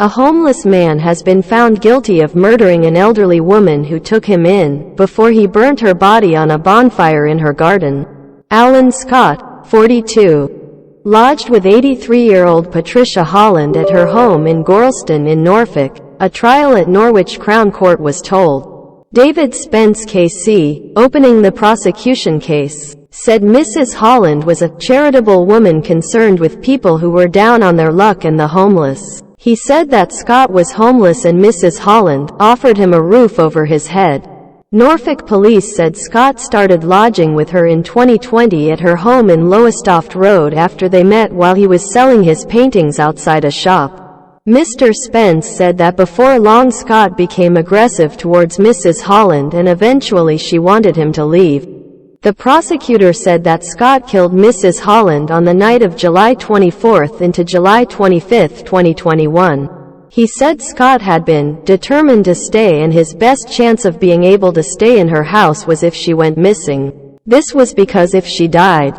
A homeless man has been found guilty of murdering an elderly woman who took him in before he burnt her body on a bonfire in her garden. Alan Scott, 42, lodged with 83-year-old Patricia Holland at her home in Gorleston in Norfolk. A trial at Norwich Crown Court was told. David Spence KC, opening the prosecution case, said Mrs. Holland was a charitable woman concerned with people who were down on their luck and the homeless. He said that Scott was homeless and Mrs. Holland offered him a roof over his head. Norfolk police said Scott started lodging with her in 2020 at her home in Lowestoft Road after they met while he was selling his paintings outside a shop. Mr. Spence said that before long Scott became aggressive towards Mrs. Holland and eventually she wanted him to leave. The prosecutor said that Scott killed Mrs. Holland on the night of July 24 into July 25, 2021. He said Scott had been determined to stay and his best chance of being able to stay in her house was if she went missing. This was because if she died,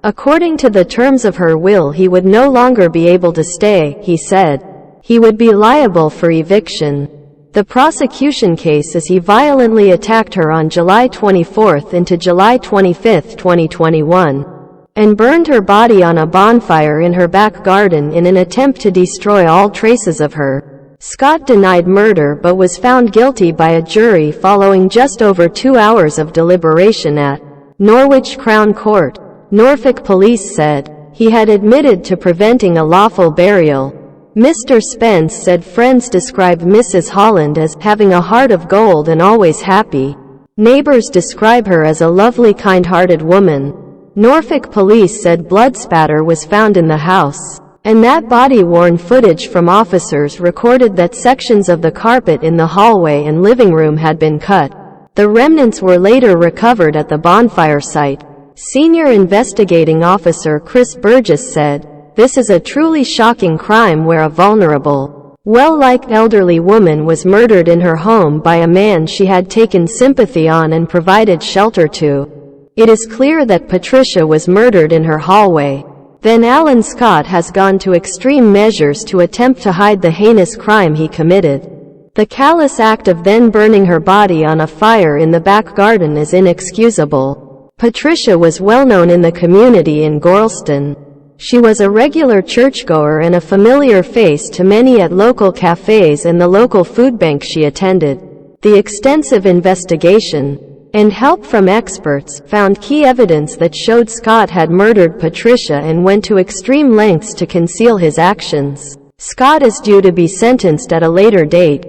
according to the terms of her will, he would no longer be able to stay, he said. He would be liable for eviction. The prosecution case is he violently attacked her on July 24 into July 25, 2021, and burned her body on a bonfire in her back garden in an attempt to destroy all traces of her. Scott denied murder but was found guilty by a jury following just over 2 hours of deliberation at Norwich Crown Court. Norfolk police said he had admitted to preventing a lawful burial. Mr. Spence said friends described Mrs. Holland as having a heart of gold and always happy. Neighbors describe her as a lovely, kind-hearted woman. Norfolk police said blood spatter was found in the house, and that body-worn footage from officers recorded that sections of the carpet in the hallway and living room had been cut. The remnants were later recovered at the bonfire site. Senior investigating officer Chris Burgess said, "This is a truly shocking crime where a vulnerable, well-liked elderly woman was murdered in her home by a man she had taken sympathy on and provided shelter to. It is clear that Patricia was murdered in her hallway. Then Alan Scott has gone to extreme measures to attempt to hide the heinous crime he committed. The callous act of then burning her body on a fire in the back garden is inexcusable." Patricia was well known in the community in Gorleston. She was a regular churchgoer and a familiar face to many at local cafes and the local food bank she attended. The extensive investigation and help from experts found key evidence that showed Scott had murdered Patricia and went to extreme lengths to conceal his actions. Scott is due to be sentenced at a later date.